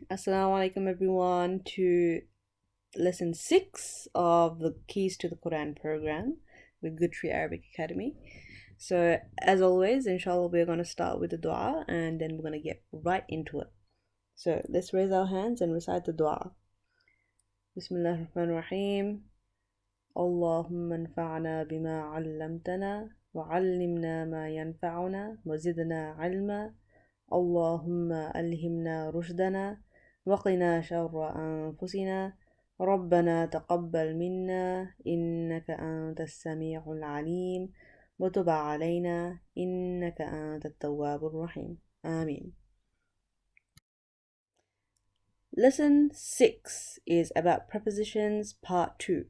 Assalamu alaikum everyone to lesson 6 of the Keys to the Quran program with Good Tree Arabic Academy. So as always, inshallah, we're going to start with the dua and then we're going to get right into it. So let's raise our hands and recite the dua. Bismillah ar-Rahman ar-Rahim. Allahumma anfa'na bima 'allamtana wa 'allimna ma yanfa'una wa zidna 'ilma. Allahumma alhimna rushdana وقنا شر أنفسنا ربنا تقبل منا إنك أنت السميع العليم وتب علينا إنك أنت التواب الرحيم آمين. Lesson 6 is about prepositions part 2.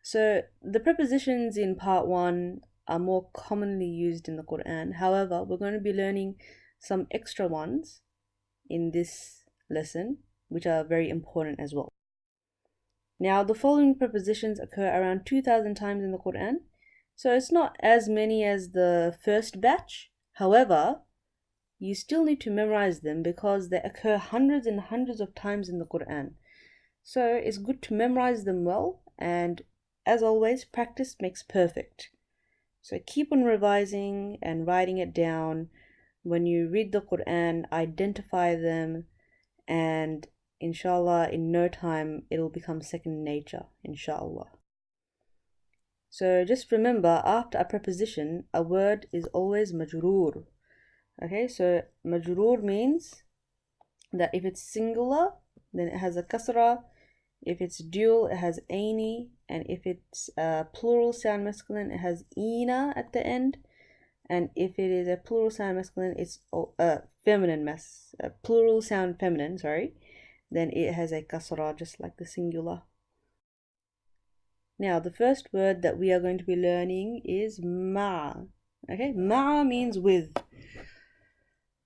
So the prepositions in part 1 are more commonly used in the Quran. However, we're going to be learning some extra ones in this lesson, which are very important as well. Now, the following prepositions occur around 2,000 times in the Quran, so it's not as many as the first batch. However, you still need to memorize them because they occur hundreds and hundreds of times in the Quran. So it's good to memorize them well, and as always, practice makes perfect. So keep on revising and writing it down. When you read the Quran, identify them, and inshallah in no time it'll become second nature, inshallah. So just remember, after a preposition a word is always majroor. Okay, so majroor means that if it's singular then it has a kasra, if it's dual it has aini, and if it's a plural sound masculine it has ina at the end, and if it is a plural sound masculine it's plural sound feminine, then it has a kasra just like the singular. Now the first word that we are going to be learning is ma. Okay, ma means with.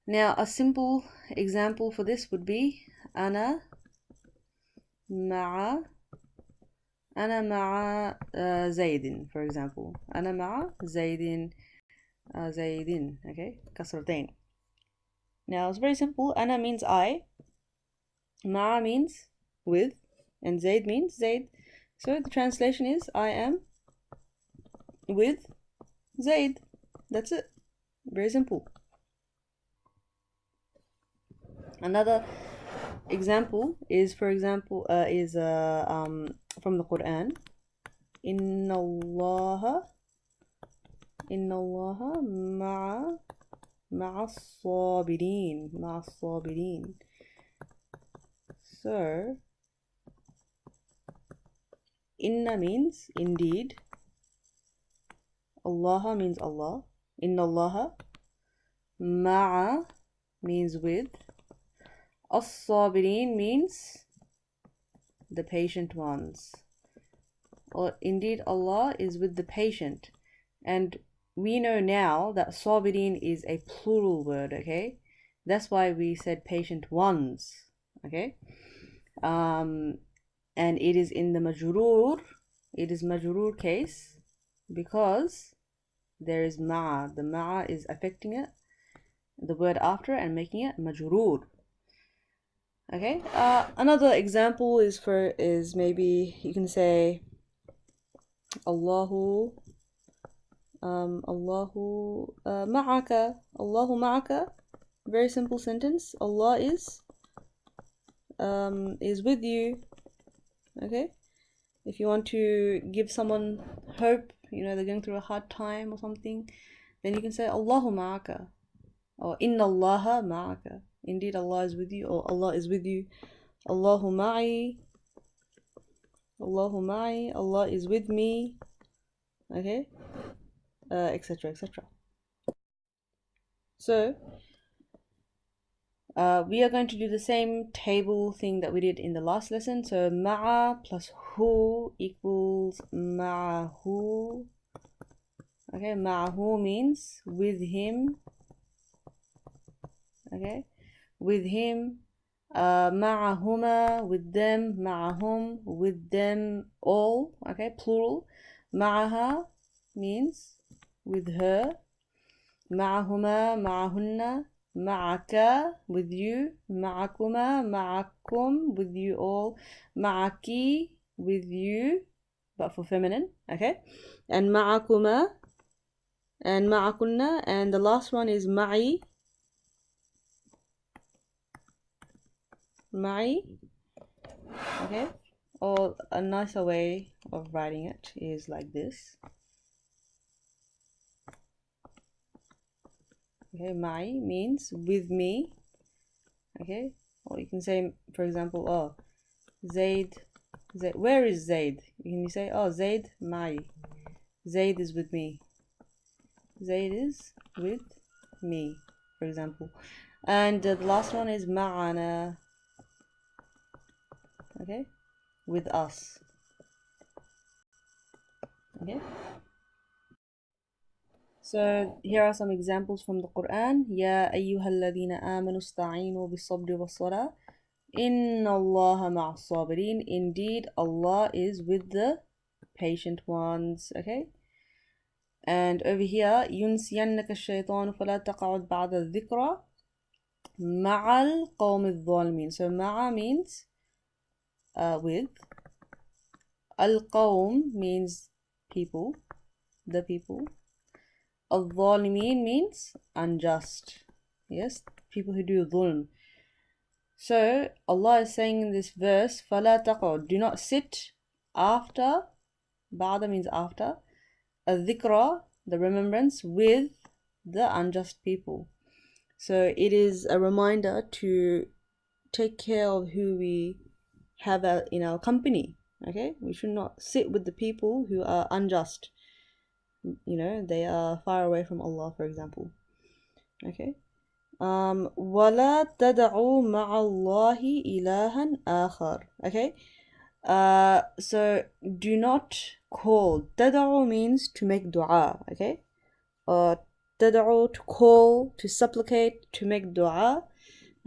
Now a simple example for this would be ana ma'a zaydin, for example. Ana ma'a zaydin, okay, kasratain. Now it's very simple. Ana means I, ma means with, and zayd means zayd. So the translation is I am with Zayd. That's it. Very simple. Another example is, from the Quran. Inna Allah ma'a sabirin. So inna means indeed, Allah means Allah, inna Allah, ma'a means with, as-sabirin means the patient ones, or indeed Allah is with the patient. And we know now that sabirin is a plural word, okay? That's why we said patient ones, okay? And it is in the majroor, it is majroor case because there is ma'a. The ma'a is affecting it, the word after, and making it majroor. Okay. Another example is maybe you can say Allahu ma'aka. Allahu ma'aka. Very simple sentence. Allah is with you. Okay, if you want to give someone hope, they're going through a hard time or something, then you can say Allahu ma'aka, or Inna Allaha ma'aka. Indeed Allah is with you, or Allah is with you. Allahu ma'i, Allah is with me. Okay, etc. So we are going to do the same table thing that we did in the last lesson. So ma'a plus hu equals ma'ahu. Okay, ma'ahu means with him. Okay, with him. Ma'ahuma, with them. Ma'ahum, with them all. Okay, plural. Ma'aha means with her. Ma'ahuma, ma'ahunna, Ma'aka, with you. Ma'akuma, ma'akum, with you all. Ma'aki, with you, but for feminine, okay? And ma'akuma, and ma'akunna, and the last one is ma'i. Ma'i, okay? Or a nicer way of writing it is like this. Okay, ma'i means with me. Okay, or you can say, for example, oh, Zaid, where is Zaid? You can say, oh, Zaid ma'i. Zaid is with me. Zaid is with me, for example. And the last one is ma'ana. Okay, with us. Okay. So here are some examples from the Quran. Ya ayyuhalladhina amanu ista'inu bis-sabri was-salah. Inna Allaha ma'as sabirin. Indeed, Allah is with the patient ones. Okay. And over here, ينسينك الشيطان فلا تقعد بعد الذكرى مع القوم الظالمين. So مع means with. القوم means people, the people. الظالمين means unjust. Yes, people who do dhulm. So Allah is saying in this verse, فَلَا تَقْعُدْ, do not sit after, بعد means after, الذكرى, the remembrance, with the unjust people. So it is a reminder to take care of who we have in our company. Okay, we should not sit with the people who are unjust. You know, they are far away from Allah, for example. Okay. وَلَا تَدَعُوا مَعَ اللَّهِ إِلَهًا آخَرَ. Okay. So do not call. تدعو means to make dua. Okay. تدعو, to call, to supplicate, to make dua.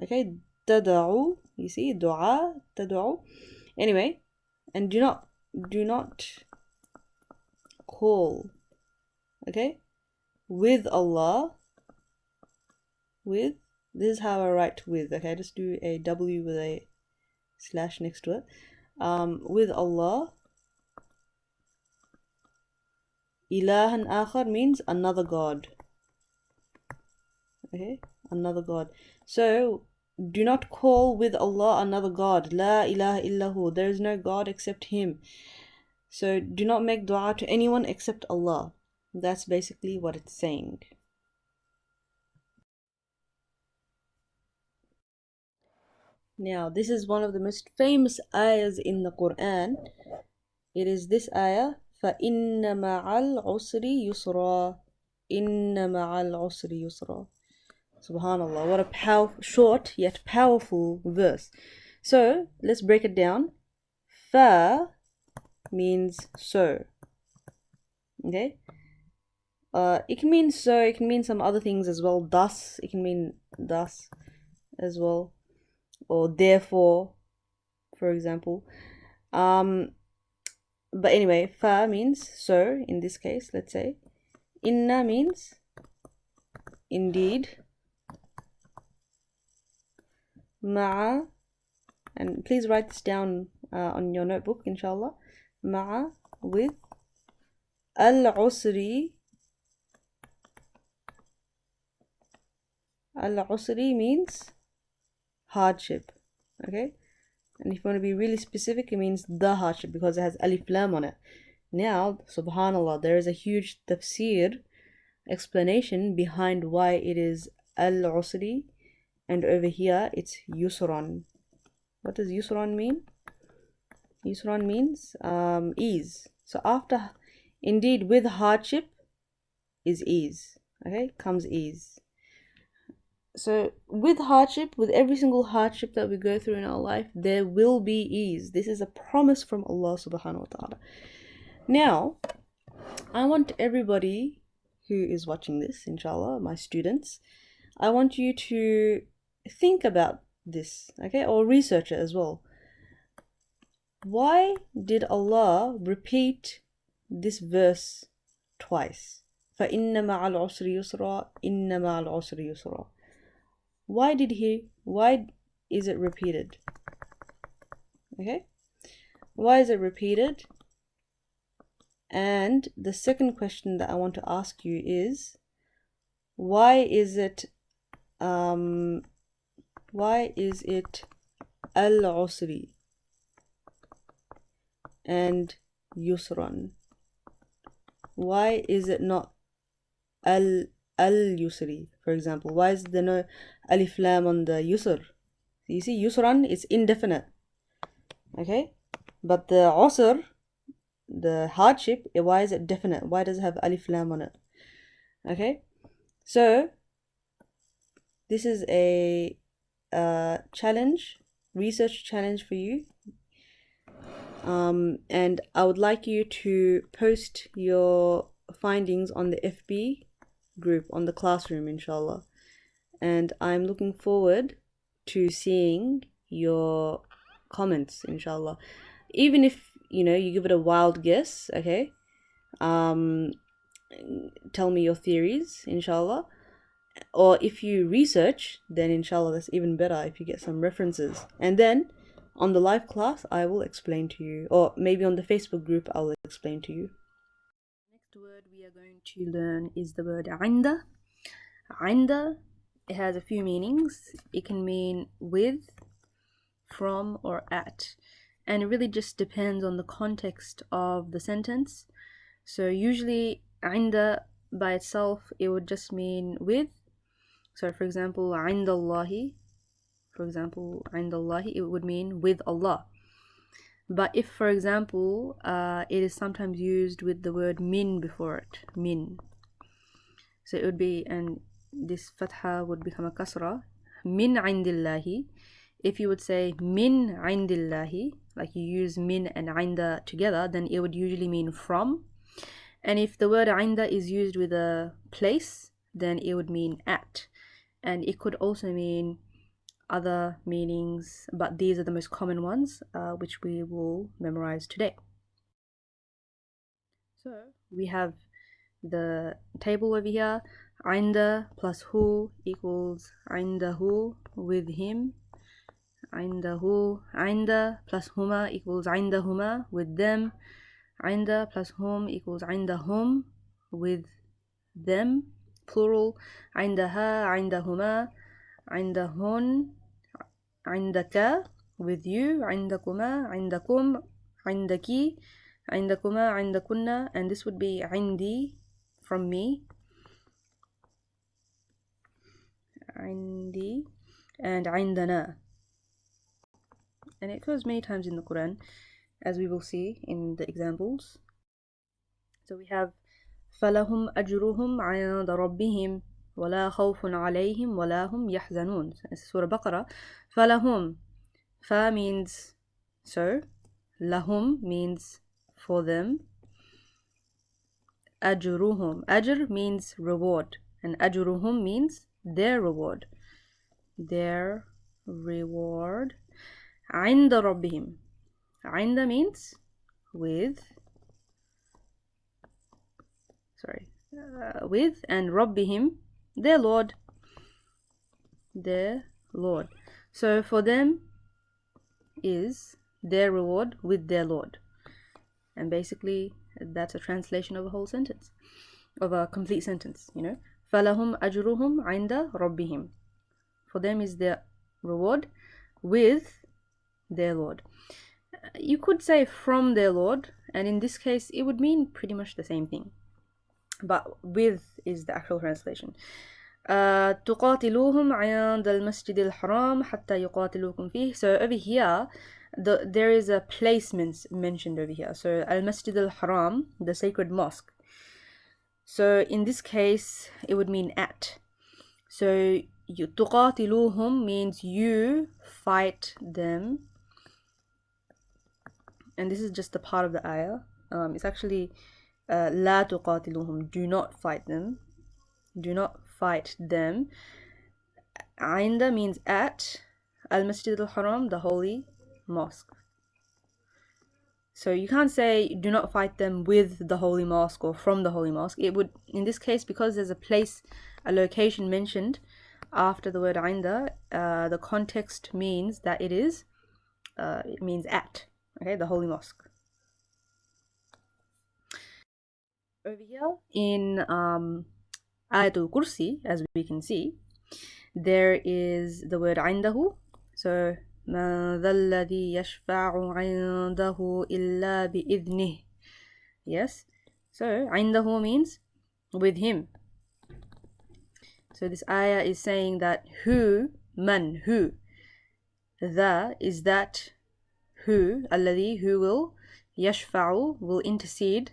Okay. تدعو, you see, dua, تدعو. Anyway, and do not call. Okay, with Allah, with, this is how I write with. Okay, just do a W with a slash next to it. With Allah, ilahan akhar means another God. Okay, another God. So do not call with Allah another God. La ilaha illahu, there is no God except Him. So do not make dua to anyone except Allah. That's basically what it's saying. Now, this is one of the most famous ayahs in the Quran. It is this ayah, فَإِنَّ مَعَ الْعُسْرِ يُسْرًا. إِنَّ مَعَ الْعُسْرِ يُسْرًا. Subhanallah, what a short yet powerful verse. So, let's break it down. Fa means so. Okay? It can mean so, it can mean some other things as well. Thus, it can mean thus as well. Or therefore, for example. But anyway, fa means so in this case, let's say. Inna means indeed. Ma'a, and please write this down on your notebook, inshallah. Ma'a, with. Al-usri. Al-usri means hardship. Okay, and if you want to be really specific, it means the hardship because it has alif lam on it. Now, subhanallah, there is a huge tafsir explanation behind why it is al-usri, and over here it's yusran. What does yusran mean? Yusran means ease. So after, indeed, with hardship is ease. Okay, comes ease. So with hardship, with every single hardship that we go through in our life, there will be ease. This is a promise from Allah subhanahu wa ta'ala. Now, I want everybody who is watching this, inshallah, my students, I want you to think about this, okay, or research it as well. Why did Allah repeat this verse twice? فَإِنَّ مَعَ الْعُسْرِ يُسْرًا. إِنَّ مَعَ الْعُسْرِ يُسْرًا. Why is it repeated? Okay, why is it repeated? And the second question that I want to ask you is, why is it al-usri and yusran? Why is it not al-yusri, for example? Why is there no alif lam on the yusr? You see, yusran is indefinite, okay? But the usr, the hardship, why is it definite? Why does it have alif lam on it? Okay, so this is a challenge, research challenge for you. And I would like you to post your findings on the FB group, on the classroom, inshallah. And I'm looking forward to seeing your comments, inshallah. Even if, you know, you give it a wild guess, okay? Tell me your theories, inshallah. Or if you research, then inshallah that's even better if you get some references. And then on the live class, I will explain to you, or maybe on the Facebook group, I will explain to you. Next word we are going to learn is the word عند. عند, it has a few meanings. It can mean with, from, or at. And it really just depends on the context of the sentence. So usually عند by itself, it would just mean with. So for example, عند الله, it would mean with Allah. But if, for example, it is sometimes used with the word min before it, min. So it would be, and this fatha would become a kasra, min indillahi. If you would say min indillahi, like you use min and inda together, then it would usually mean from. And if the word inda is used with a place, then it would mean at. And it could also mean other meanings, but these are the most common ones, which we will memorize today. So we have the table over here. Inda plus hu equals indahu, with him. Indahu. Inda plus huma equals indahuma, with them. Inda plus hum equals indahum, with them, plural. Indaha, indahuma, indahun, عندك, with you. عندكما, عندكم, عندكي, عندكما, عندكن, and this would be عندي, from me. عندي, and عندنا. And it occurs many times in the Quran, as we will see in the examples. So we have فلهم أجرهم عند ربهم ولا خوف عليهم ولا هم يحزنون. Surah Baqarah. فلهم, fa means so, lahum means for them, ajruhum, ajr means reward, and ajruhum means their reward, عند ربهم. عند means with, with, and ربهم, their Lord. So for them is their reward with their Lord. And basically that's a translation of a whole sentence, of a complete sentence, you know. فَلَهُمْ أَجْرُهُمْ عِنْدَ رَبِّهِمْ. For them is their reward with their Lord. You could say from their Lord, and in this case it would mean pretty much the same thing, but with is the actual translation. تقاتلوهم عند المسجد الحرام حتى يقاتلوكم فيه. So over here there is a placement mentioned over here. So al-Masjid al-Haram, the sacred mosque. So in this case it would mean at. So تقاتلوهم means you fight them, and this is just a part of the ayah. It's actually لا تقاتلوهم, do not fight them, do not fight them. عند means at al-Masjid al-Haram, the holy mosque. So you can't say do not fight them with the holy mosque or from the holy mosque. It would, in this case, because there's a place, a location mentioned, after the word عند, the context means that it means at, okay, the holy mosque. Over here in Ayatul Kursi, as we can see, there is the word عنده. So مَا ذَا الَّذِي يَشْفَعُ عِنْدَهُ إِلَّا بِإِذْنِهِ. Yes, so عنده means with him. So this ayah is saying that who, man, who, the is that who, الذي, who will, يشفع, will intercede,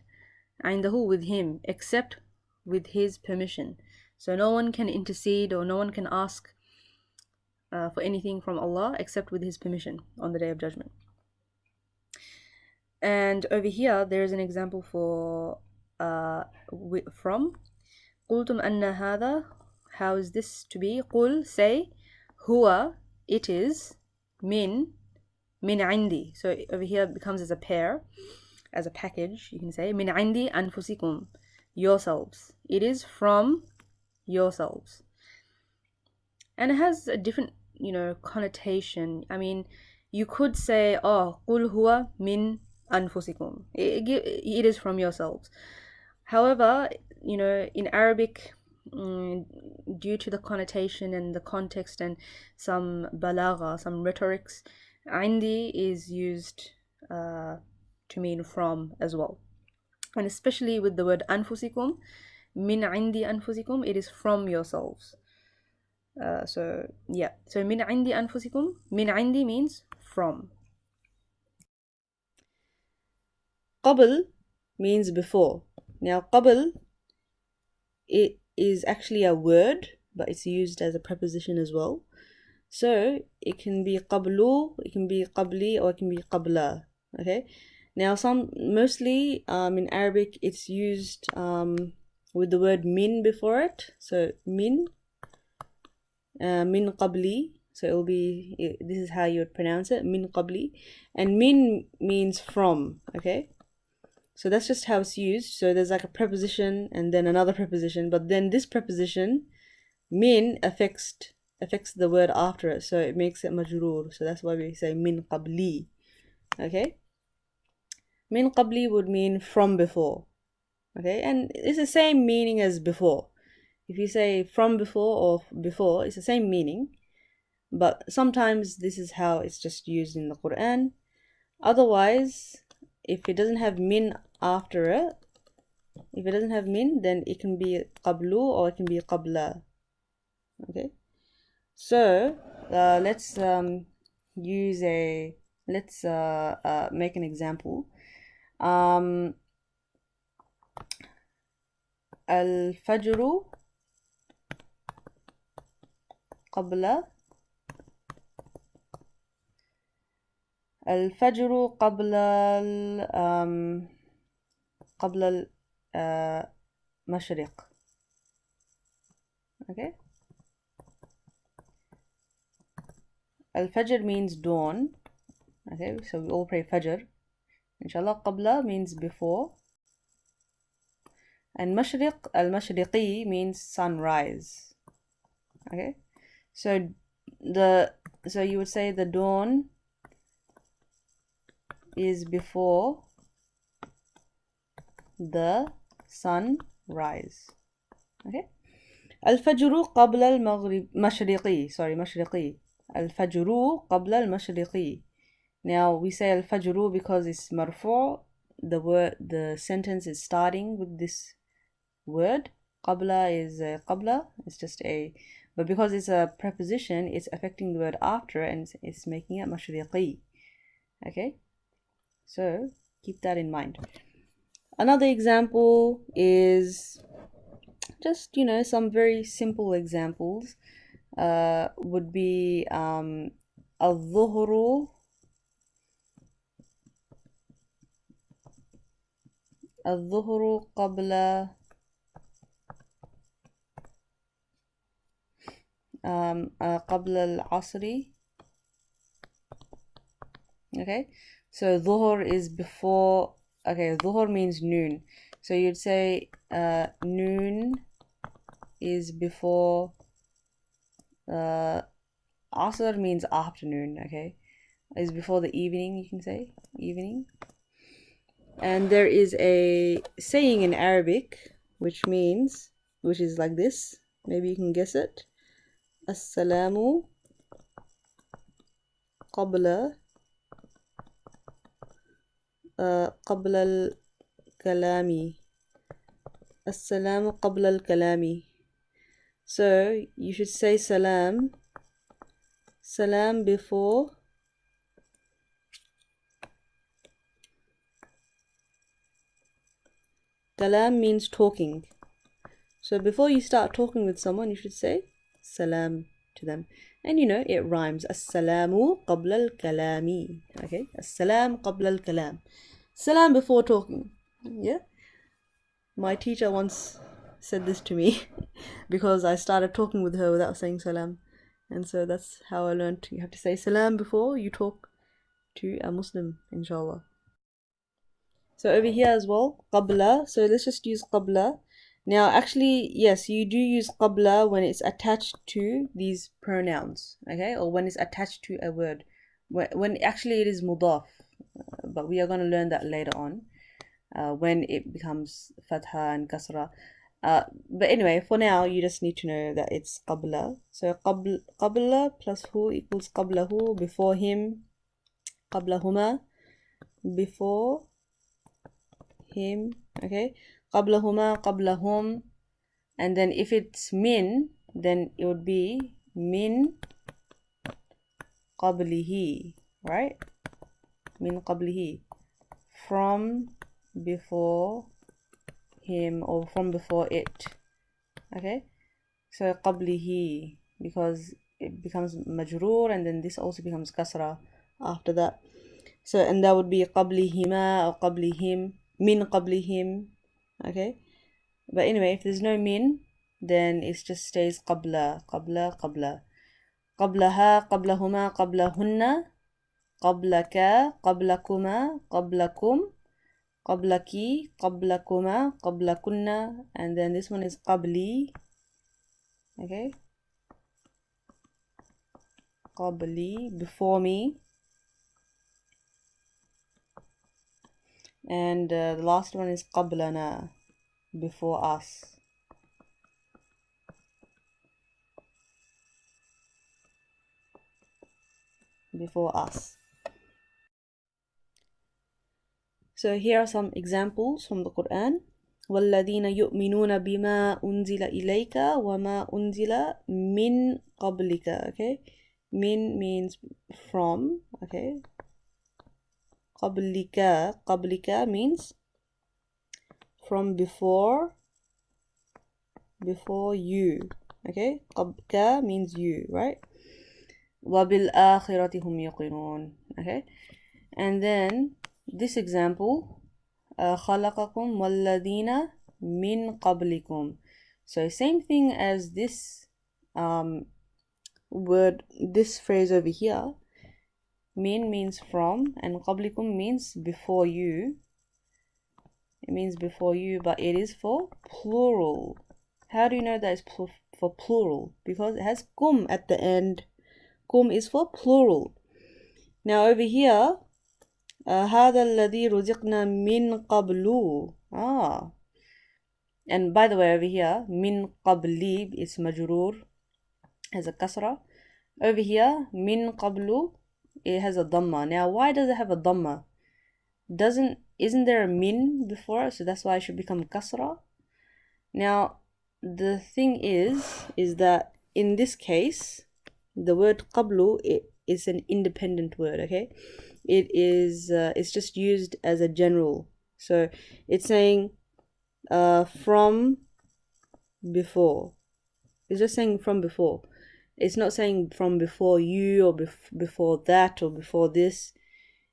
عنده, with him, except with his permission. So no one can intercede or no one can ask for anything from Allah except with his permission on the Day of Judgment. And over here there is an example for from قلتم أن هذا, how is this to be? قل, say, هو, it is, min عندي. So over here it becomes as a pair, as a package, you can say min عندي أنفسكم, yourselves. It is from yourselves. And it has a different, connotation. I mean, you could say, oh, قل هو من أنفسكم. It is from yourselves. However, in Arabic, due to the connotation and the context and some balagha, some rhetorics, عندي is used to mean from as well. And especially with the word أنفسكم, min عندي أنفسكم, it is from yourselves. So min عندي أنفسكم, min عندي means from. قبل means before. Now قبل, it is actually a word, but it's used as a preposition as well. So it can be قبل, it can be قبلي, or it can be قبلة. Okay. Now mostly in Arabic it's used with the word min before it. So min قبلي. So it will be, this is how you would pronounce it, min قبلي. And min means from, okay? So that's just how it's used. So there's like a preposition and then another preposition, but then this preposition, min, affects the word after it. So it makes it majroor. So that's why we say min قبلي, okay? Min قبلي would mean from before, okay? And it's the same meaning as before. If you say from before or before, it's the same meaning, but sometimes this is how it's just used in the Quran. Otherwise, if it doesn't have min after it, if it doesn't have min, then it can be qablu or it can be qabla. Okay, so let's make an example. Al-fajru قبل الفجر قبل المشرق. Okay, Al-Fajr means dawn. Okay, so we all pray Fajr. Inshallah, qabla means before. And Mashriq, Al-Mashriqi means sunrise. Okay, so you would say the dawn is before the sunrise. Okay, Al-Fajru qabla al-Mashriqi. Sorry, Mashriqi. Al-Fajru qabla al-Mashriqi. Now we say Al-Fajru because it's marfu'. The sentence is starting with this word. Qabla is qabla. It's just but because it's a preposition, it's affecting the word after and it's making it mashriqi. Okay, so keep that in mind. Another example is just some very simple examples. Would be al-dhuhru qabla قبل العصر. Okay, so dhuhr is before. Okay, dhuhr means noon, so you'd say noon is before Asr means afternoon, okay? Is before the evening, you can say. Evening. And there is a saying in Arabic, which is like this. Maybe you can guess it. Assalamu qabla qabla al-kalami. Assalamu qabla al-kalami. So you should say salam before kalam means talking. So before you start talking with someone, you should say salam to them. And you know, it rhymes. Assalamu qabla al-kalami. Okay? Assalam qabla al-kalam. Salam before talking. Yeah? My teacher once said this to me because I started talking with her without saying salam. And so that's how I learned. You have to say salam before you talk to a Muslim, inshallah. So over here as well, qabla. So let's just use qabla. Now, actually, yes, you do use qabla when it's attached to these pronouns, okay? Or when it's attached to a word. When actually it is mudaf. But we are going to learn that later on. When it becomes fatha and kasra. But anyway, for now, you just need to know that it's qabla. So qabla plus hu equals qablahu, before him. Qablahuma, before him. Okay, qablahuma, qablahum. And then if it's min, then it would be min qablihi, right? Min qablihi, from before him or from before it. Okay, so qablihi, because it becomes majroor, and then this also becomes kasra after that. So, and that would be qablihima or qablihim, min qablihim. Okay, but anyway, if there's no min, then it just stays qabla. Qablaha, qablahuma, qablahunna, qablaka, qablakuma, qablakum, qablaki, qablakuma, qablakunna, and then this one is qabli. Okay, qabli, before me. And the last one is qablana, before us. Before us. So here are some examples from the Quran. وَالَّذِينَ يُؤْمِنُونَ بِمَا أُنزِلَ إِلَيْكَ وَمَا أُنزِلَ مِن قَبْلِكَ. Okay, min means from. Okay, qablika means from before you. Okay, qabka means you, right? وَبِالْآخِرَةِ هُمْ يُقِنُونَ. Okay, and then this example, خَلَقَكُمْ وَالَّذِينَ مِن قَبْلِكُمْ. So same thing as this word, this phrase over here. Min means from, and qablikum means before you. It means before you, but it is for plural. How do you know that it's for plural? Because it has kum at the end. Kum is for plural. Now over here, هذا الذي رزقنا من قبل. And by the way, over here, min qabli is majroor, has a kasra. Over here, min qablu, it has a dhamma. Now, why does it have a dhamma? Isn't there a min before? So that's why it should become kasra. Now, the thing is that in this case, the word qablu is an independent word. Okay, it's just used as a general. So it's saying from before. It's just saying from before. It's not saying from before you or before that or before this.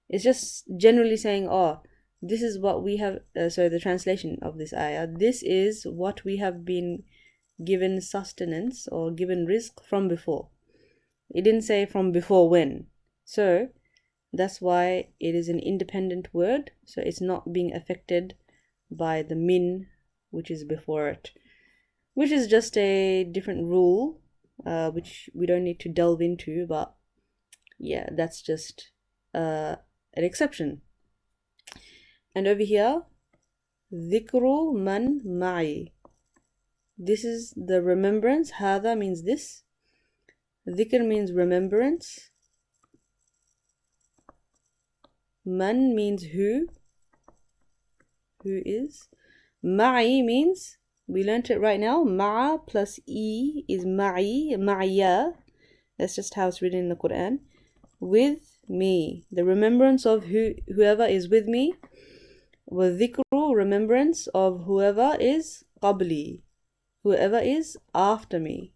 It's just generally saying, this is what we have. So the translation of this ayah, this is what we have been given sustenance or given rizq from before. It didn't say from before when. So that's why it is an independent word. So it's not being affected by the min, which is before it, which is just a different rule which we don't need to delve into, but yeah, that's just an exception. And over here, ذكر من معي. This is the remembrance. هذا means this. ذكر means remembrance. Man means who is. معي means, we learnt it right now, مع plus e is معي, معيا. That's just how it's written in the Quran. With me, the remembrance of whoever is with me. وذكر, remembrance of whoever is قبلي, whoever is after me.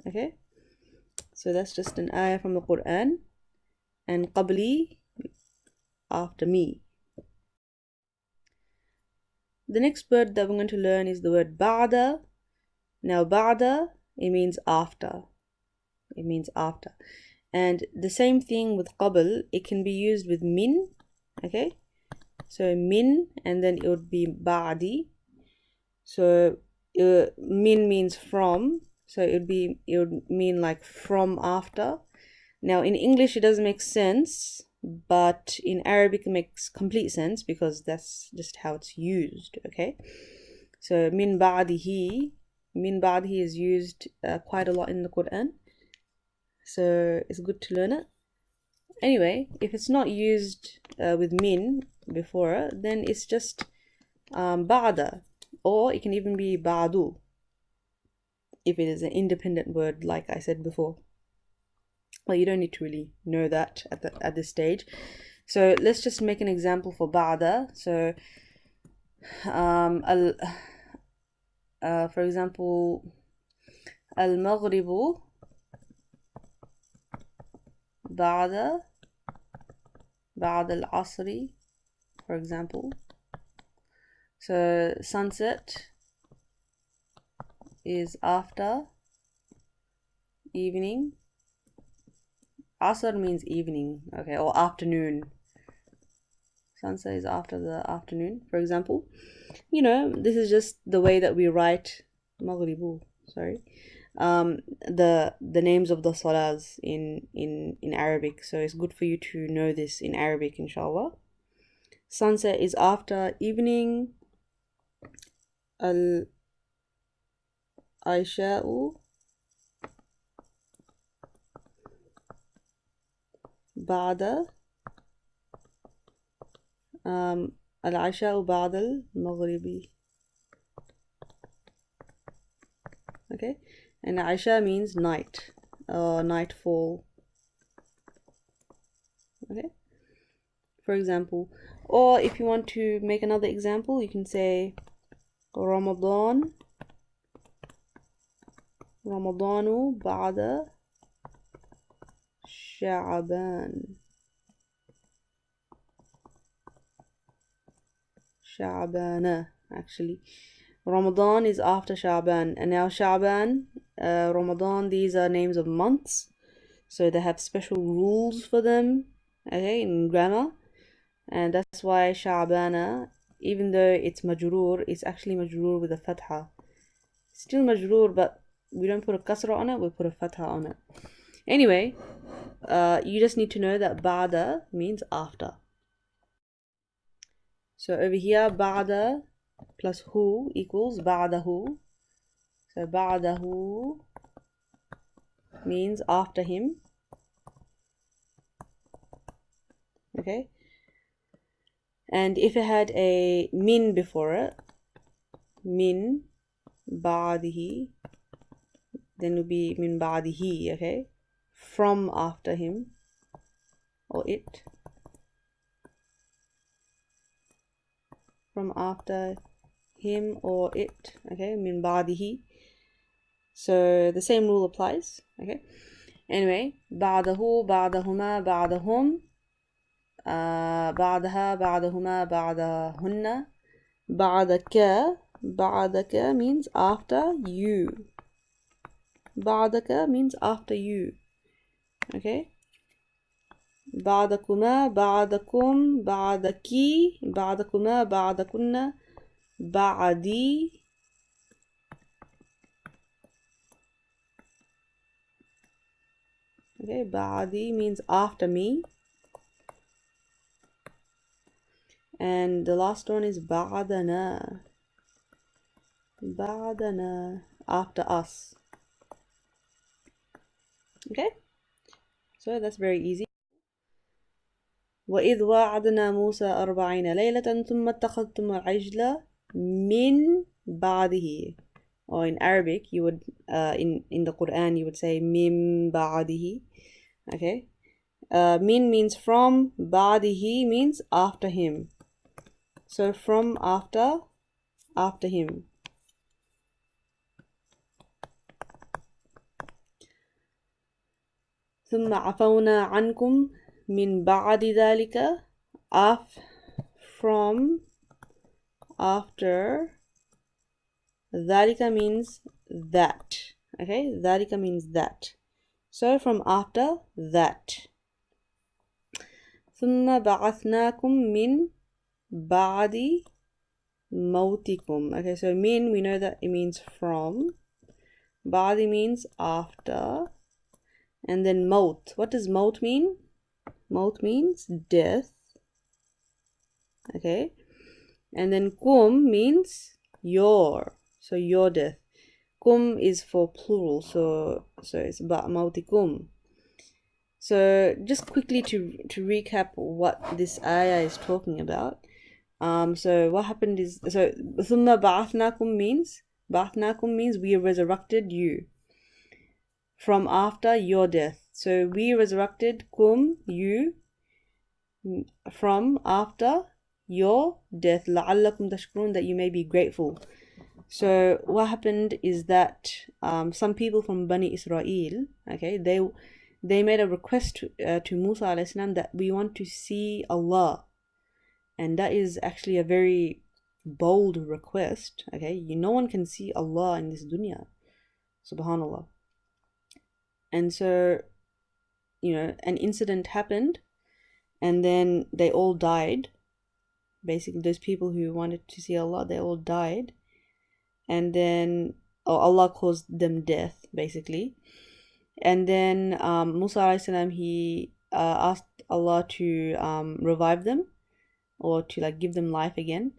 Okay, so that's just an ayah from the Quran, and قبلي, after me. The next word that we're going to learn is the word بعد. Now بعد, it means after. It means after. And the same thing with قبل, it can be used with min. Okay, so min, and then it would be بعدي. So min means from, so it would mean like from after. Now in English it doesn't make sense, but in Arabic it makes complete sense because that's just how it's used. Okay, so min ba'dihi is used quite a lot in the Quran, so it's good to learn it. Anyway, if it's not used with min before it, then it's just ba'da, or it can even be ba'du if it is an independent word, like I said before. Well, you don't need to really know that at this stage. So let's just make an example for ba'da. So for example, al-maghribu ba'da al-asri, for example. So sunset is after evening. Asr means evening, okay, or afternoon. Sunset is after the afternoon, for example. You know, this is just the way that we write Maghribu, the names of the salahs in Arabic. So it's good for you to know this in Arabic, inshallah. Sunset is after evening. Al-Aisha'u بعد العشاء بعد المغرب. Okay, and Aisha means night or nightfall. Okay, for example, or if you want to make another example, you can say Ramadanu بعد Sha'ban, actually. Ramadan is after Sha'ban, and now Sha'ban, Ramadan, these are names of months, so they have special rules for them, okay, in grammar, and that's why Sha'bana, even though it's majroor, it's actually majroor with a fatha. Still majroor, but we don't put a kasra on it, we put a fatha on it. Anyway, you just need to know that ba'da means after. So over here, ba'da plus hu equals ba'dahu. So ba'dahu means after him. Okay. And if it had a min before it, min ba'dihi, then it would be min ba'dihi, okay? From after him, or it. From after him or it, okay? Min ba'dihi. So the same rule applies, okay? Anyway, ba'dahu, ba'dahuma, ba'dahum, ba'daha, ba'dahuma, ba'dahunna, ba'daka. Ba'daka means after you. Ba'daka means after you. Okay? Ba'dakuma, ba'dakum, ba'daki, ba'dakuma, ba'dakunna, ba'di, Okay, ba'di means after me. And the last one is ba'dana. Ba'dana, after us. Okay, so that's very easy. وَإِذْ وَعَدْنَا مُوسَى 40 لَيْلَةً ثُمَّ اتَّخَذْتُمُ الْعِجْلَ مِنْ بَعْدِهِ. Or in Arabic, you would in the Quran you would say مِن بَعْدِهِ. Okay, min means from, ba'dihi means after him. So from after him. ثم عفونا عنكم من بعد ذلك. From after. ذلك means that. Okay, ذلك means that. So from after that. ثم بعثناكم من بعد موتكم. Okay, so min, we know that it means from. Ba'di means after. And then maut. What does maut mean? Maut means death. Okay. And then kum means your. So your death. Kum is for plural. So it's about mautikum. So just quickly to recap what this ayah is talking about. So what happened is, so ثُمَّ بَعَثْنَاكُم means we resurrected you from after your death. So we resurrected kum, you, from after your death. لَعَلَّكُمْ تَشْكُرُونَ, that you may be grateful. So what happened is that some people from Bani Israel, okay, they made a request to Musa alayhi salam that we want to see Allah. And that is actually a very bold request. Okay, no one can see Allah in this dunya, subhanallah. And so, an incident happened, and then they all died. Basically, those people who wanted to see Allah, they all died. And then Allah caused them death, basically. And then Musa alayhi salam, he asked Allah to revive them, or to give them life again,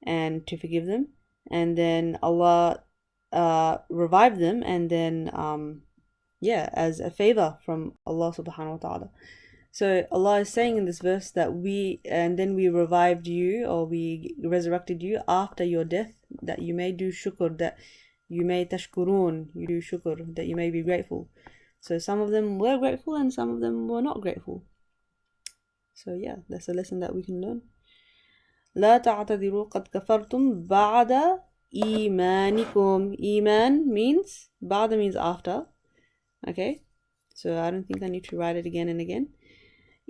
and to forgive them. And then Allah revived them, and then as a favor from Allah subhanahu wa ta'ala. So Allah is saying in this verse that we revived you, or we resurrected you after your death, that you may do shukr, that you may tashkurun, you do shukr, that you may be grateful. So some of them were grateful and some of them were not grateful. So that's a lesson that we can learn. لا تعتذروا قد كفرتم بعد إيمانكم. Iman means, بعد means after. Okay, so I don't think I need to write it again and again.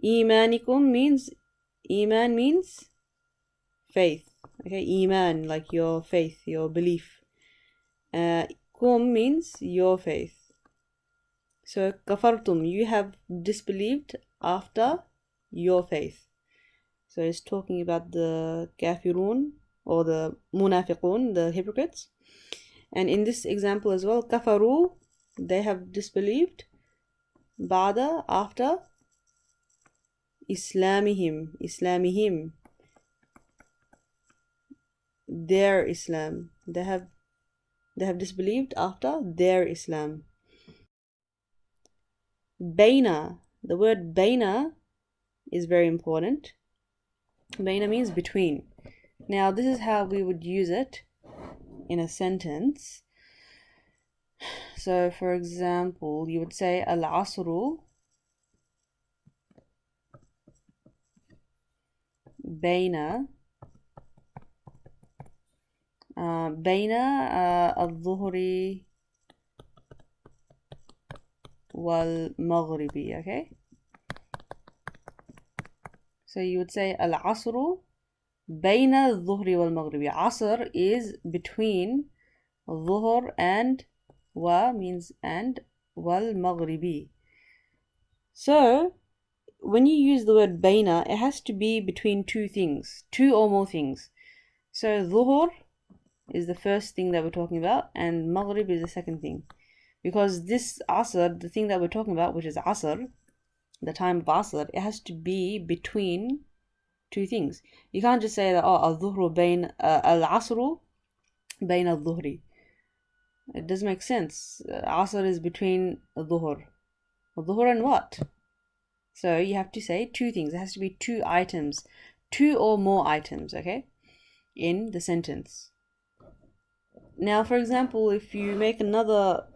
إيمانكم means, Iman means faith. Okay, Iman, like your faith, your belief. Kum means your faith. So kafartum, you have disbelieved after your faith. So it's talking about the kafirun, or the munafiqun, the hypocrites. And in this example as well, kafaru, they have disbelieved, ba'da, after, islamihim, their Islam. They have disbelieved after their Islam. Baina, the word baina is very important. Baina means between. Now this is how we would use it in a sentence. So for example, you would say al-asru baina al-dhuhri wal-maghribi. Okay, so you would say al-asru bayna al-dhuhri wal-maghribi. Asr is between dhuhr and wa means and, wal-maghribi. So when you use the word bayna, it has to be between two things, two or more things. So dhuhr is the first thing that we're talking about, and maghrib is the second thing. because this asr, the thing that we're talking about, which is asr, the time of asr, it has to be between two things. You can't just say that, oh, al-dhuhru bayn al-asru bayn al-dhuhri. It doesn't make sense. Asr is between dhuhr. Dhuhr and what? So you have to say two things. It has to be two items, two or more items, okay, in the sentence. Now, for example, if you make another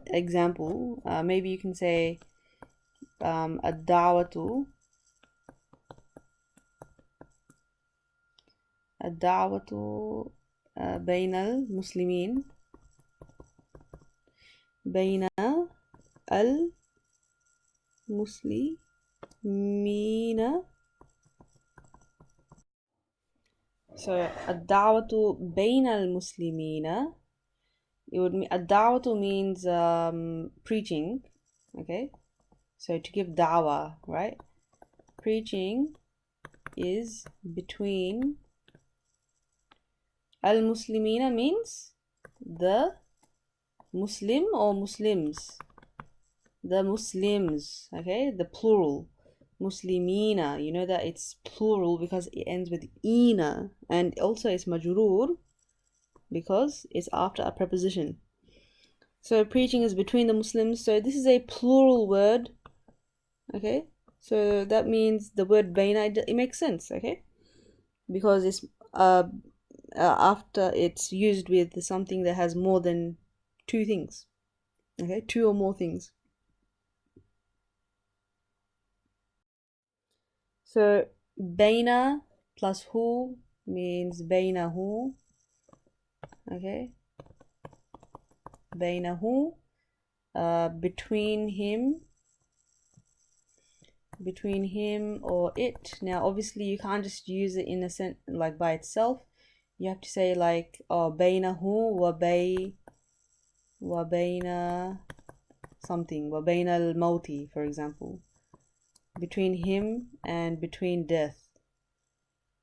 example, maybe you can say ad-da'watu بين المسلمين بين المسلمين. So الدعوة بين المسلمين, it would mean الدعوة means preaching, okay, so to give da'wah, right? Preaching is between. Al-Muslimina means the Muslim or Muslims, the Muslims, okay, the plural. Muslimina, you know that it's plural because it ends with ina, and also it's majroor because it's after a preposition. So preaching is between the Muslims, so this is a plural word, okay, so that means the word baina, it makes sense, okay, because it's after it's used with something that has more than two things, okay, two or more things. So baina plus hu means bainahu, okay, bainahu, between him or it. Now obviously you can't just use it in a sense like by itself. You have to say like, oh, bainahu wa baina something, wa baina al-mauti, for example, between him and between death,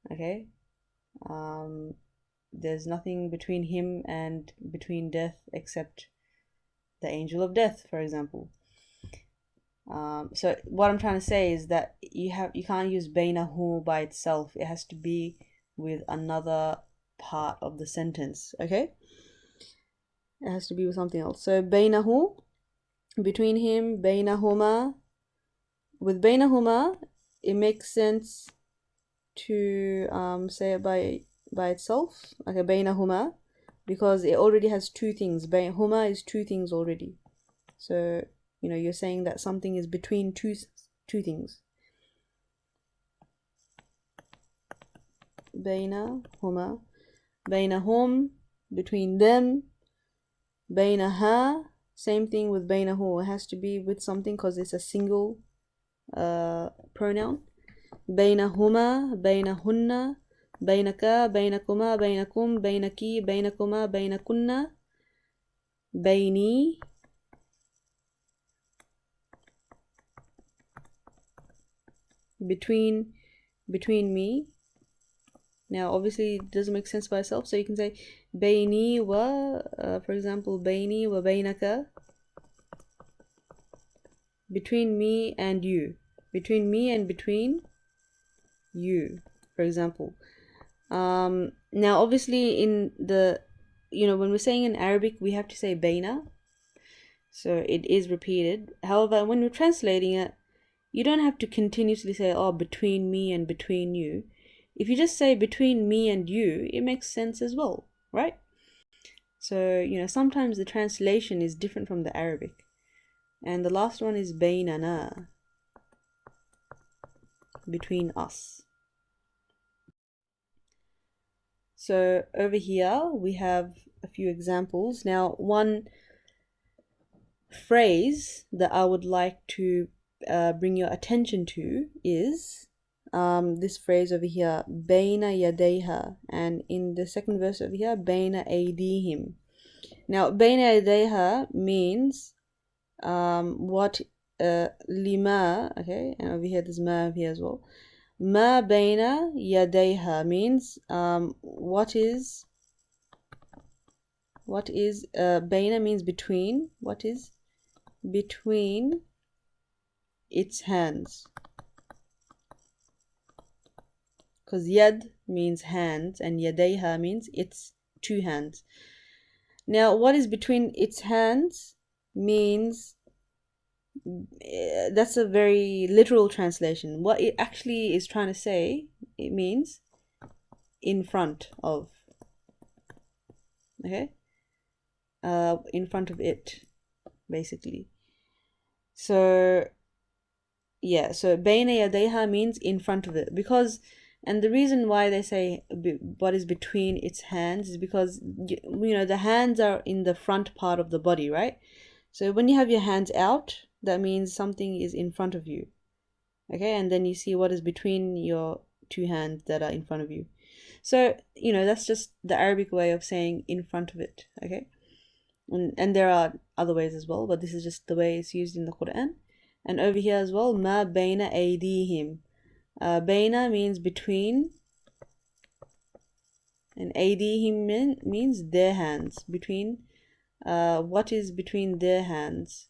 okay. There's nothing between him and between death except the angel of death, for example. So what I'm trying to say is that you can't use bainahu by itself. It has to be with another part of the sentence, okay. It has to be with something else. So bainahu, between him, bainahuma. With bainahuma, it makes sense to say it by itself, okay, bainahuma, because it already has two things. Huma is two things already, so you know you're saying that something is between two things. Bainahuma, bainahum, between them. Bainaha, same thing with bainahu, it has to be with something because it's a single pronoun. بينهما بينهن بينك بينكما بينكم بينك بينكما بينكن بيني between me. Now obviously it doesn't make sense by itself, so you can say بيني و for example بيني وبينك, between me and you, between me and between you, for example. Now obviously in the, you know, when we're saying in Arabic we have to say baina, so it is repeated. However, when we're translating it, you don't have to continuously say, oh, between me and between you. If you just say between me and you, it makes sense as well, right? So, you know, sometimes the translation is different from the Arabic. And the last one is bainana, between us. So over here we have a few examples. Now one phrase that I would like to bring your attention to is this phrase over here, baina yadayha, and in the second verse over here, baina aydihim. Now baina yadayha means what lima, okay, and over here there's ma over here as well. Ma baina yadayha means what is What is Baina means between. What is between its hands? Because yad means hands and yadayha means its two hands. Now, what is between its hands means that's a very literal translation. What it actually is trying to say, it means in front of. Okay? In front of it, basically. So, yeah, so bayna yadayha means in front of it. Because, and the reason why they say what is between its hands is because, you know, the hands are in the front part of the body, right? So when you have your hands out, that means something is in front of you. Okay, and then you see what is between your two hands that are in front of you. So, you know, that's just the Arabic way of saying in front of it. Okay, and there are other ways as well, but this is just the way it's used in the Quran. And over here as well, ma bayna aydihim. Bayna means between, and aydihim means their hands. Between, what is between their hands?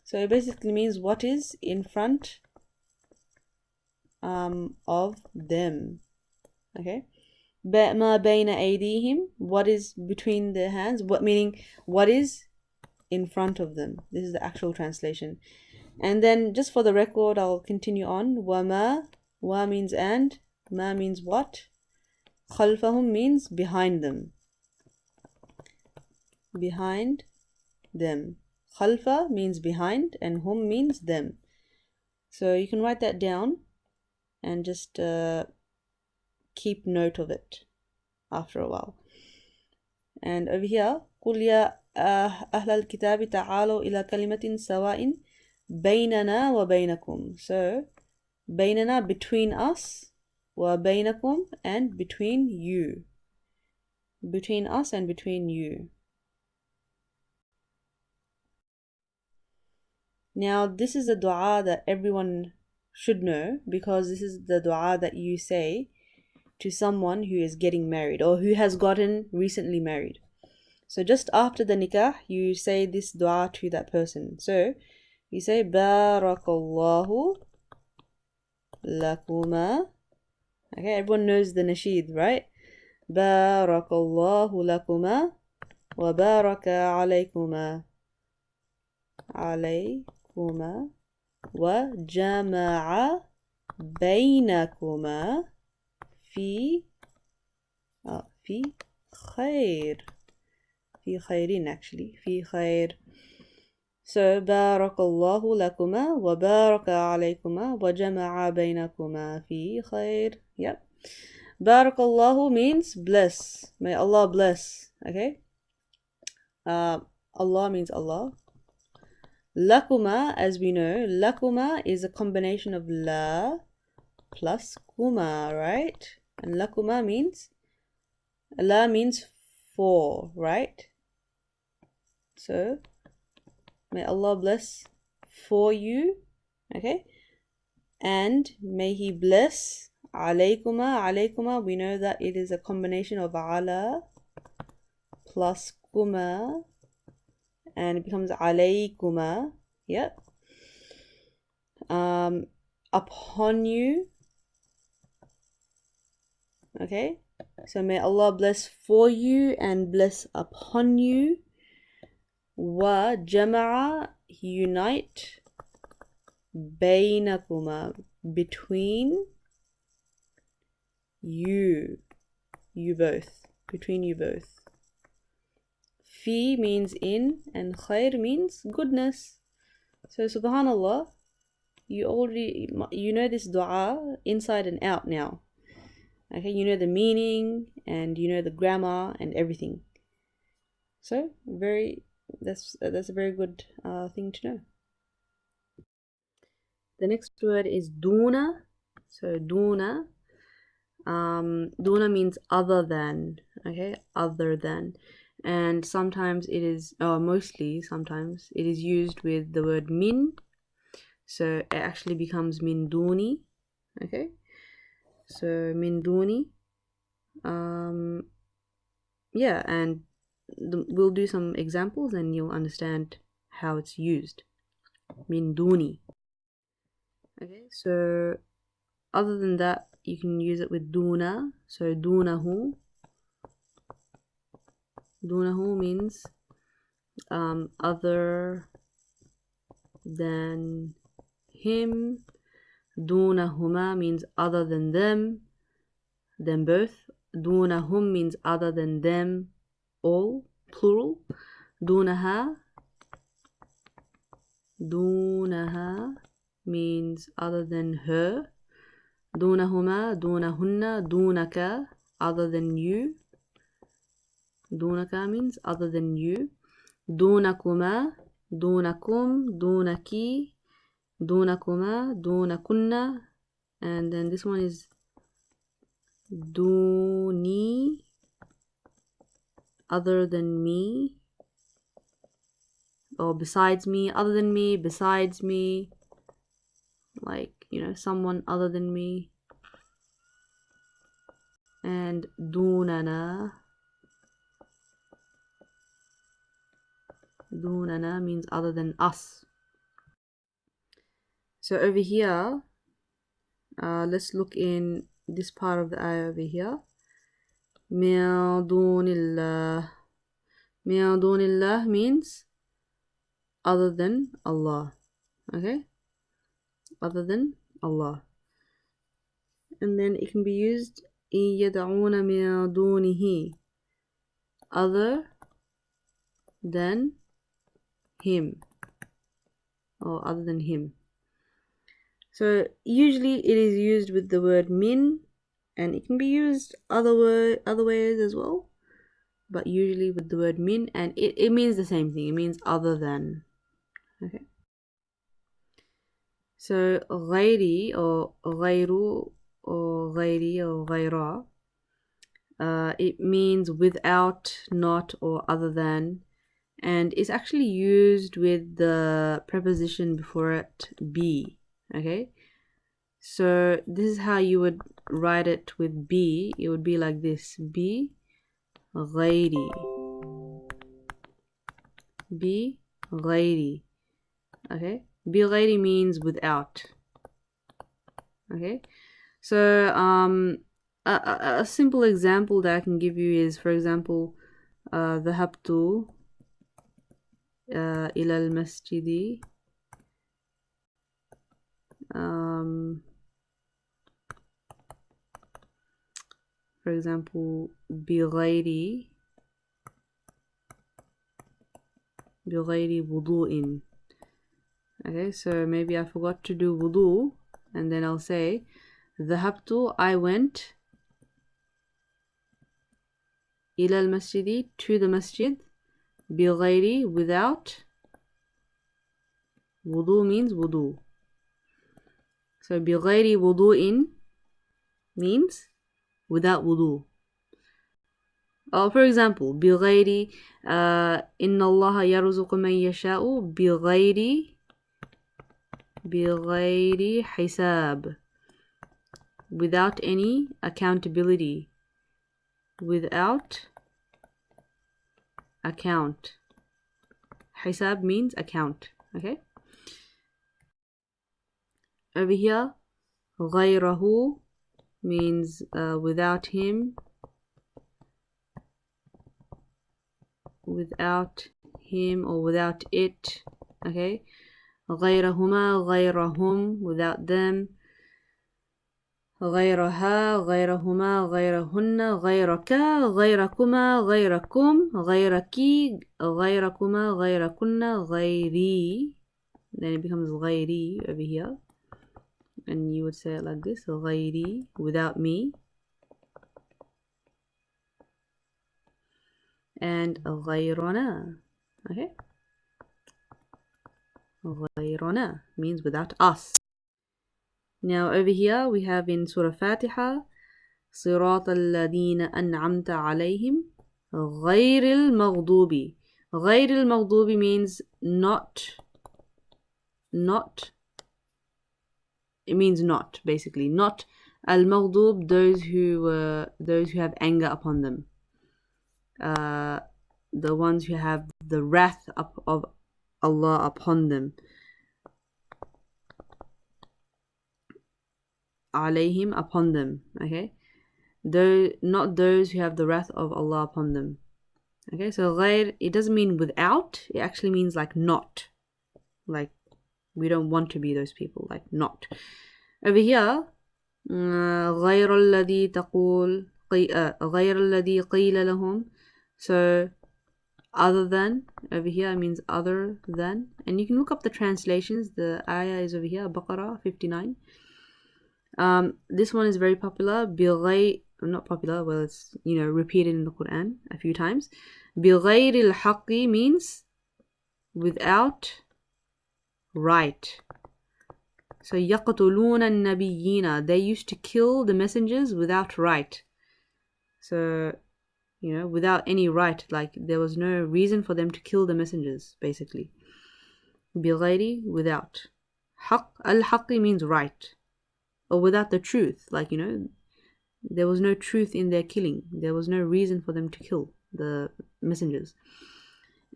So it basically means what is in front of them. Okay, ma bayna aydihim, what is between their hands, what meaning what is in front of them. This is the actual translation. And then just for the record, I'll continue on. Wama, wa means and, ma means what, khalfahum means behind them. Behind them. Khalfa means behind and hum means them. So you can write that down and just keep note of it after a while. And over here, قُلْ يَا أَهْلَ الْكِتَابِ تَعَالَوْا إِلَى كَلِمَةٍ سَوَاءٍ بَيْنَنَا وَبَيْنَكُمْ. So, بَيْنَنَا between us, وَبَيْنَكُمْ and between you. Between us and between you. Now, this is a dua that everyone should know, because this is the dua that you say to someone who is getting married or who has gotten recently married. So just after the nikah, you say this dua to that person. So you say Barakallahu lakuma. Okay, everyone knows the nasheed, right? Barakallahu lakuma wa baraka alaykuma wa jama'a baynakuma في خير. في خيرين actually. في خير. So بارك الله لكما وبارك عليكما وجمع بينكما في خير. Yep. بارك الله means bless. May Allah bless. Okay. Allah means Allah. Lakuma, as we know, lakuma is a combination of la plus kuma, right? And lakuma means, la means for, right? So, may Allah bless for you, okay? And may He bless alaykuma. Alaykuma, we know that it is a combination of ala plus kuma, and it becomes alaykuma, yep. Upon you. Okay, so may Allah bless for you and bless upon you. Wa jama'a, unite. Baynakuma, between you both, between you both. Fi means in and khair means goodness. So subhanallah, you know this dua inside and out now. Okay, you know the meaning and you know the grammar and everything. So that's a very good thing to know. The next word is duna. So duna. Duna means other than. Okay, other than. And sometimes it is, or mostly sometimes it is used with the word min. So it actually becomes min duni. Okay. So min duni, yeah, and we'll do some examples and you'll understand how it's used. Min duni. Okay, so other than that, you can use it with duna. So dunahu. Dunahu means other than him. Dunahuma means other than them both. Dunahum means other than them all, plural. Dunaha means other than her. Dunahuma, dunahunna, dunaka, other than you. Dunaka means other than you. Dunakuma, dunakum, dunaki, dunakuma, dunakunna, and then this one is duni, other than me, or besides me, other than me, besides me, like, you know, someone other than me. And dunana means other than us. So over here, let's look in this part of the ayah over here. Min dunillah. Min dunillah means other than Allah. Okay, other than Allah. And then it can be used in yad'una min dunihi, other than him, or other than him. So usually it is used with the word min, and it can be used other ways as well, but usually with the word min, and it means the same thing. It means other than. Okay. So ghairi or ghairu or ghairi or ghaira, it means without, not, or other than, and it's actually used with the preposition before it, be. Okay, so this is how you would write it with be. It would be like this: be ghairi, be ghairi. Okay, be ghairi means without. Okay, so a simple example that I can give you is, for example, ذهبت إلى المسجد. For example, بغير wudu'in. Okay, so maybe I forgot to do wudu, and then I'll say ذهبت, I went, إلى المسجد, to the masjid, بغير, without, wudu means wudu. So بغير wudu'in means without wudu. For example, بغير إن الله يرزق من يشاء بغير حساب, without any accountability, without account. Hisab means account. Okay, over here غيره means without him, or without it. Okay, غيرهما, غيرهم, without them. غيرها, غيرهما, غيرهن, غيرك, غيركما, غيركم, غيرك, غيركما, غيركن, غيري. Then it becomes غيري over here, and you would say it like this: غيري, without me. And غيرنا. Okay, غيرنا means without us. Now over here we have in Surah Fatiha, صراط الذين أنعمت عليهم غير المغضوب. غير المغضوب means not. It means not, basically. Not al-maghdub, those who have anger upon them. the ones who have the wrath of Allah upon them. Alayhim, upon them. Okay, though not those who have the wrath of Allah upon them. Okay, so ghayr, it doesn't mean without, it actually means like not. Like we don't want to be those people, like not. Over here, غير الذي تقول غير الذي قيل لهم. So other than, over here it means other than, and you can look up the translations. The ayah is over here, Baqarah 59. This one is very popular. Not popular, well, it's repeated in the Quran a few times. بغير الحق means without right. So يقتلون النبيين, they used to kill the messengers without right. So without any right, like there was no reason for them to kill the messengers, basically. بغير, without. حق, al-haqq means right, or without the truth, like there was no truth in their killing. There was no reason for them to kill the messengers.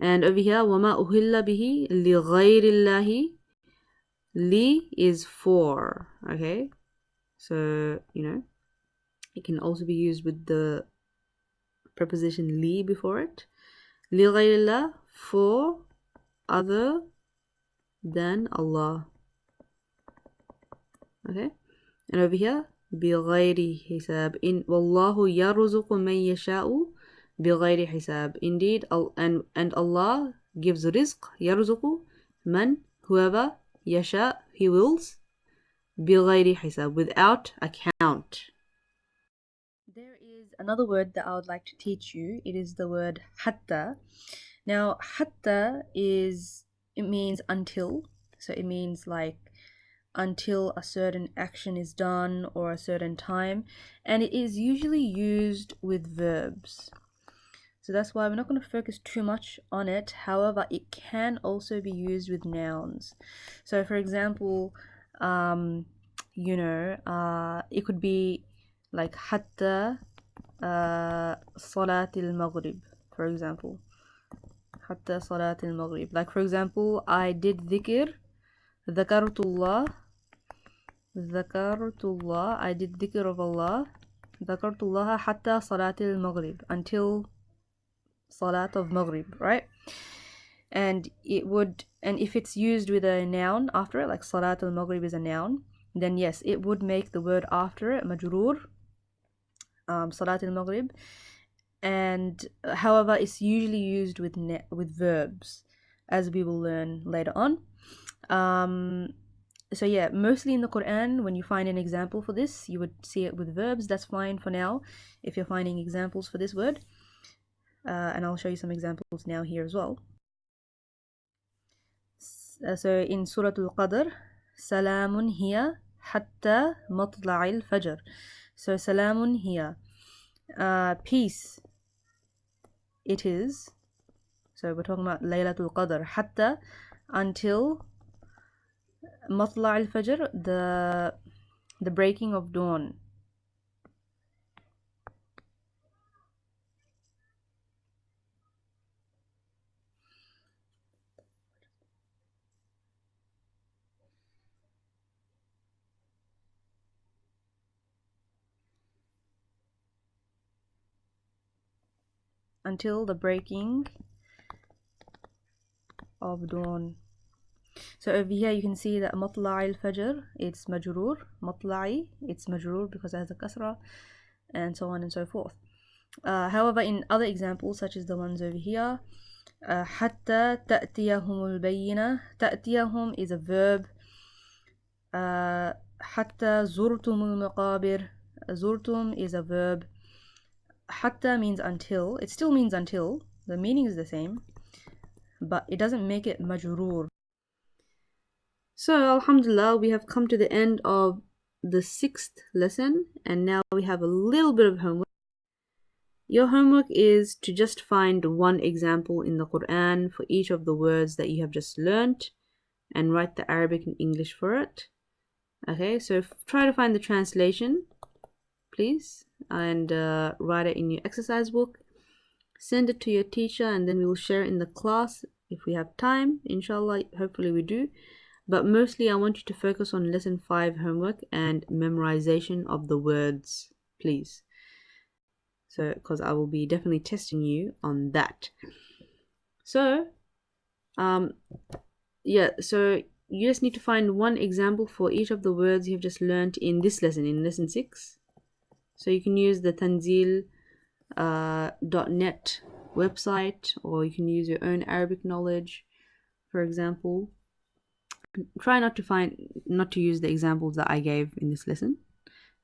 And over here, وَمَا أُهِلَّ بِهِ لِغَيْرِ اللَّهِ. Li is for, okay? So, it can also be used with the preposition li before it. لِغَيْرِ اللَّهِ, for other than Allah. Okay? And over here, بِغَيْرِ حِسَابٍ. وَاللَّهُ يَرْزُقُ مَن يَشَاءُ بِغَيْرِ حِسَابٍ. Indeed, and Allah gives rizq, يَرْزُقُ, man, whoever, yasha, he wills, بِغَيْرِ حِسَابٍ, without account. There is another word that I would like to teach you. It is the word hatta. Now, hatta it means until. So it means like until a certain action is done or a certain time, and it is usually used with verbs. So that's why we're not going to focus too much on it. However, it can also be used with nouns. So for example, it could be like hatta salat al-maghrib, for example. Hatta salat al-maghrib. Like for example, I did dhikr, dhakartullah, I did dhikr of Allah, dhakartullah hatta salat al-maghrib, until salat of maghrib, right? And if it's used with a noun after it, like salat al-maghrib is a noun, then yes, it would make the word after it majroor, salat al-maghrib. And however, it's usually used with verbs, as we will learn later on. So yeah, mostly in the Quran, when you find an example for this, you would see it with verbs. That's fine for now if you're finding examples for this word. And I'll show you some examples now here as well. So in Surah Al-Qadr, Salamun hiya hatta matla'il fajr. So Salamun hiya, peace it is. So we're talking about Laylatul Qadr, hatta, until matla'il fajr, the breaking of dawn. Until the breaking of dawn. So over here you can see that matla'i al-fajr, it's majroor. Matla'i, it's majroor because it has a kasra, and so on and so forth. However, in other examples, such as the ones over here, hatta ta'tiyahum al-bayyina. Ta'tiyahum is a verb. Hatta zurtum al-maqabir. Zurtum is a verb. Hatta means until. It still means until. The meaning is the same, but it doesn't make it majroor. So alhamdulillah, we have come to the end of the 6th lesson, and now we have a little bit of homework. Your homework is to just find one example in the Quran for each of the words that you have just learnt and write the Arabic and English for it. Okay, so try to find the translation, please, and write it in your exercise book. Send it to your teacher and then we will share it in the class if we have time. Inshallah, hopefully we do. But mostly I want you to focus on lesson 5 homework and memorization of the words, please. So, because I will be definitely testing you on that. So, so you just need to find one example for each of the words you've just learned in this lesson, in lesson 6. So you can use the Tanzil.net website, or you can use your own Arabic knowledge, for example. Try not to use the examples that I gave in this lesson.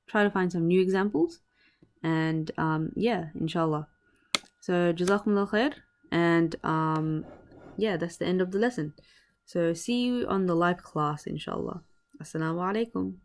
Try to find some new examples, and inshallah. So jazakumullah khair, and that's the end of the lesson. So see you on the live class, inshallah. Assalamu alaikum.